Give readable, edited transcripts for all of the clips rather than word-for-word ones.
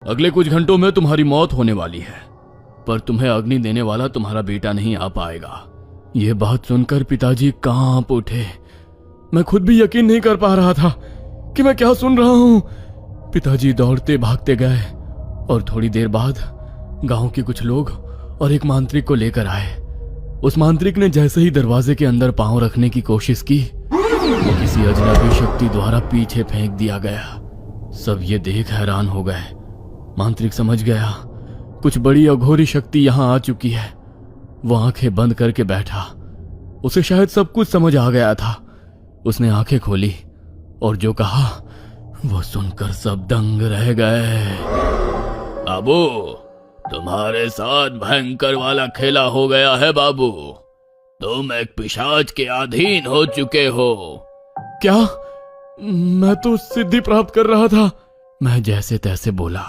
अगले कुछ घंटों में तुम्हारी मौत होने वाली है, पर तुम्हें अग्नि देने वाला तुम्हारा बेटा नहीं आ पाएगा। यह बात सुनकर पिताजी कांप उठे। मैं खुद भी यकीन नहीं कर पा रहा था कि मैं क्या सुन रहा हूं। पिताजी दौड़ते भागते गए और थोड़ी देर बाद गांव के कुछ लोग और एक मांत्रिक को लेकर आए। उस मांत्रिक ने जैसे ही दरवाजे के अंदर पांव रखने की कोशिश की, वो किसी अजनबी शक्ति द्वारा पीछे फेंक दिया गया। सब ये देख हैरान हो गए। मांत्रिक समझ गया कुछ बड़ी अघोरी शक्ति यहां आ चुकी है। वो आंखें बंद करके बैठा। उसे शायद सब कुछ समझ आ गया था। उसने आंखें खोली और जो कहा वो सुनकर सब दंग रह गए। बाबू, तुम्हारे साथ भयंकर वाला खेला हो गया है बाबू। तुम एक पिशाच के अधीन हो चुके हो। क्या? मैं तो सिद्धि प्राप्त कर रहा था। मैं जैसे तैसे बोला।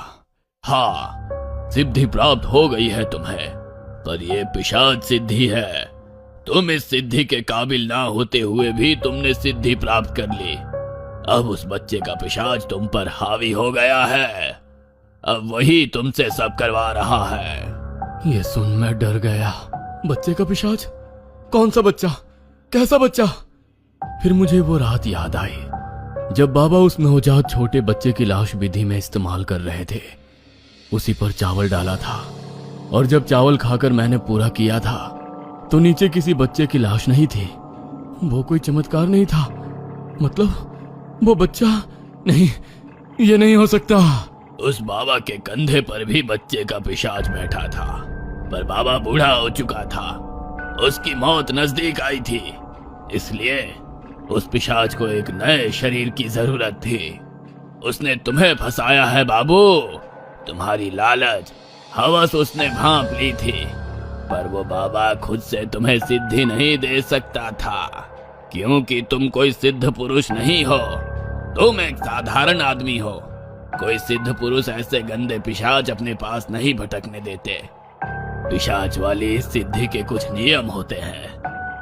हाँ, सिद्धि प्राप्त हो गई है तुम्हें, पर यह पिशाच सिद्धि है। तुम इस सिद्धि के काबिल ना होते हुए भी तुमने सिद्धि प्राप्त कर ली। अब उस बच्चे का पिशाच तुम पर हावी हो गया है। अब वही तुमसे सब करवा रहा है। ये सुन मैं डर गया। बच्चे का पिशाच? कौन सा बच्चा? कैसा बच्चा? फिर मुझे वो रात याद आई जब बाबा उस नवजात छोटे बच्चे की लाश विधि में इस्तेमाल कर रहे थे। उसी पर चावल डाला था और जब चावल खाकर मैंने पूरा किया था तो नीचे किसी बच्चे की लाश नहीं थी। वो कोई चमत्कार नहीं था। मतलब वो बच्चा नहीं, ये नहीं हो सकता। उस बाबा के कंधे पर भी बच्चे का पिशाच बैठा था, पर बाबा बूढ़ा हो चुका था। उसकी मौत नजदीक आई थी, इसलिए उस पिशाच को एक नए शरीर की जरूरत थी। उसने तुम्हें फंसाया है बाबू। तुम्हारी लालच, हवस उसने भांप ली थी, पर वो बाबा खुद से तुम्हें सिद्धि नहीं दे सकता था, क्योंकि तुम कोई सिद्ध पुरुष नहीं हो। तुम एक साधारण आदमी हो। कोई सिद्ध पुरुष ऐसे गंदे पिशाच अपने पास नहीं भटकने देते। पिशाच वाली इस सिद्धि के कुछ नियम होते हैं।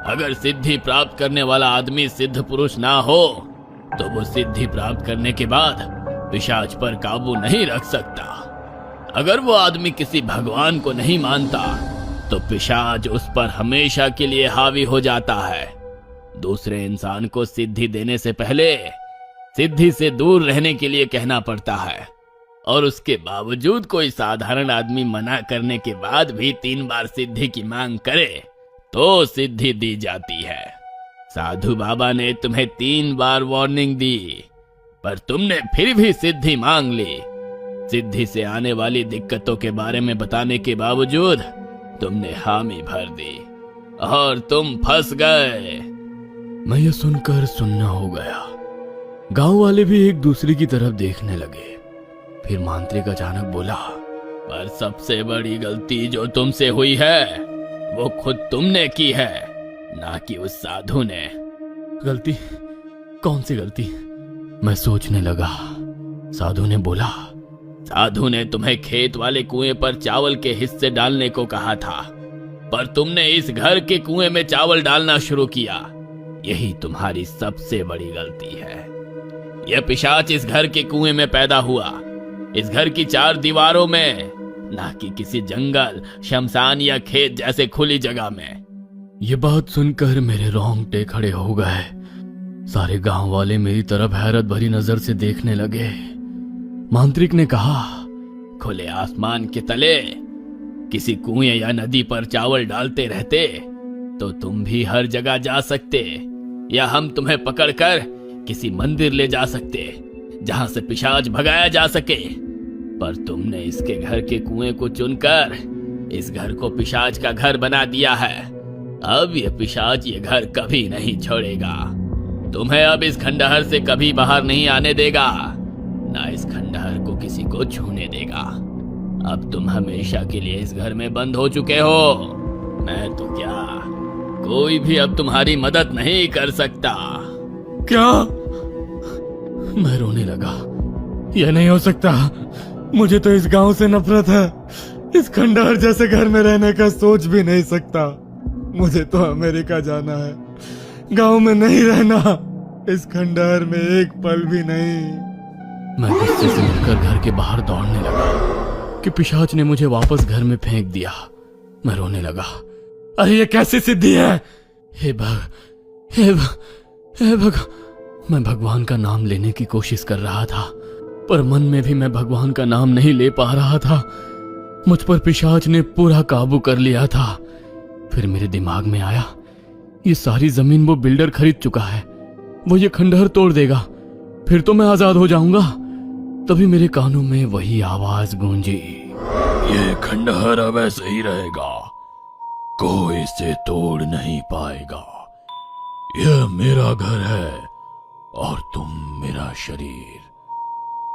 अगर सिद्धि प्राप्त करने वाला आदमी सिद्ध पुरुष ना हो तो वो सिद्धि प्राप्त करने के बाद पिशाच पर काबू नहीं रख सकता। अगर वो आदमी किसी भगवान को नहीं मानता तो पिशाच उस पर हमेशा के लिए हावी हो जाता है। दूसरे इंसान को सिद्धि देने से पहले सिद्धि से दूर रहने के लिए कहना पड़ता है, और उसके बावजूद कोई साधारण आदमी मना करने के बाद भी 3 बार सिद्धि की मांग करे तो सिद्धि दी जाती है। साधु बाबा ने तुम्हें 3 बार वार्निंग दी, पर तुमने फिर भी सिद्धि मांग ली। सिद्धि से आने वाली दिक्कतों के बारे में बताने के बावजूद तुमने हामी भर दी और तुम फंस गए। मैं ये सुनकर सुन्ना हो गया। गांव वाले भी एक दूसरे की तरफ देखने लगे। फिर मांत्रिक अचानक बोला, पर सबसे बड़ी गलती जो तुमसे हुई है वो खुद तुमने की है, ना कि उस साधु ने। गलती? कौन सी गलती? मैं सोचने लगा। साधु ने बोला, साधु ने तुम्हें खेत वाले कुएं पर चावल के हिस्से डालने को कहा था, पर तुमने इस घर के कुएं में चावल डालना शुरू किया। यही तुम्हारी सबसे बड़ी गलती है। यह पिशाच इस घर के कुएं में पैदा हुआ, इस घर की 4 दीवारों में, ना कि किसी जंगल, शमशान या खेत जैसे खुली जगह में। ये बात सुनकर मेरे रोंगटे खड़े हो गए। सारे गांव वाले मेरी तरफ हैरत भरी नजर से देखने लगे। मांत्रिक ने कहा, खुले आसमान के तले किसी कुएं या नदी पर चावल डालते रहते तो तुम भी हर जगह जा सकते, या हम तुम्हें पकड़कर किसी मंदिर ले जा सकते जहां से पिशाच भगाया जा सके। पर तुमने इसके घर के कुएं को चुनकर इस घर को पिशाच का घर बना दिया है। अब ये पिशाच ये घर कभी नहीं छोड़ेगा। तुम्हें अब इस खंडहर से कभी बाहर नहीं आने देगा, ना इस खंडहर को किसी को छूने देगा। अब तुम हमेशा के लिए इस घर में बंद हो चुके हो। मैं तो क्या, कोई भी अब तुम्हारी मदद नहीं कर सकता। क्या? मैं रोने लगा। यह नहीं हो सकता। मुझे तो इस गांव से नफरत है। इस खंडहर जैसे घर में रहने का सोच भी नहीं सकता। मुझे तो अमेरिका जाना है, गांव में नहीं रहना। इस खंडहर में एक पल भी नहीं। मैं गुस्से से उठकर घर के बाहर दौड़ने लगा कि पिशाच ने मुझे वापस घर में फेंक दिया। मैं रोने लगा, अरे ये कैसी सिद्धि है? हे भग, मैं भगवान का नाम लेने की कोशिश कर रहा था, पर मन में भी मैं भगवान का नाम नहीं ले पा रहा था। मुझ पर पिशाच ने पूरा काबू कर लिया था। फिर मेरे दिमाग में आया, ये सारी जमीन वो बिल्डर खरीद चुका है, वो ये खंडहर तोड़ देगा, फिर तो मैं आजाद हो जाऊंगा। तभी मेरे कानों में वही आवाज गूंजी, ये खंडहर अब ऐसे ही रहेगा, कोई इसे तोड़ नहीं पाएगा। यह मेरा घर है और तुम मेरा शरीर।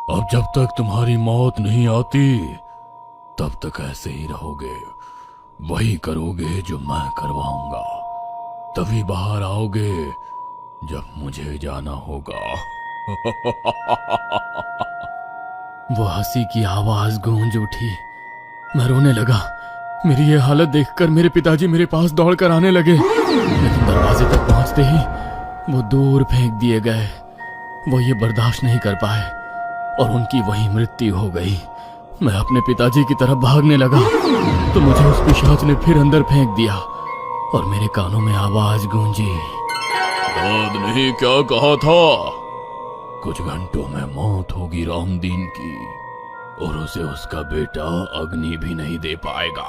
अब जब तक तुम्हारी मौत नहीं आती तब तक ऐसे ही रहोगे, वही करोगे जो मैं करवाऊंगा। तभी बाहर आओगे जब मुझे जाना होगा। वो हंसी की आवाज गूंज उठी। मैं रोने लगा। मेरी ये हालत देखकर मेरे पिताजी मेरे पास दौड़कर आने लगे, लेकिन दरवाजे तक पहुंचते ही वो दूर फेंक दिए गए। वो ये बर्दाश्त नहीं कर पाए और उनकी वही मृत्यु हो गई। मैं अपने पिताजी की तरफ भागने लगा तो मुझे उस पिशाच ने फिर अंदर फेंक दिया और मेरे कानों में आवाज गूंजी, याद नहीं क्या कहा था? कुछ घंटों में मौत होगी रामदीन की और उसे उसका बेटा अग्नि भी नहीं दे पाएगा।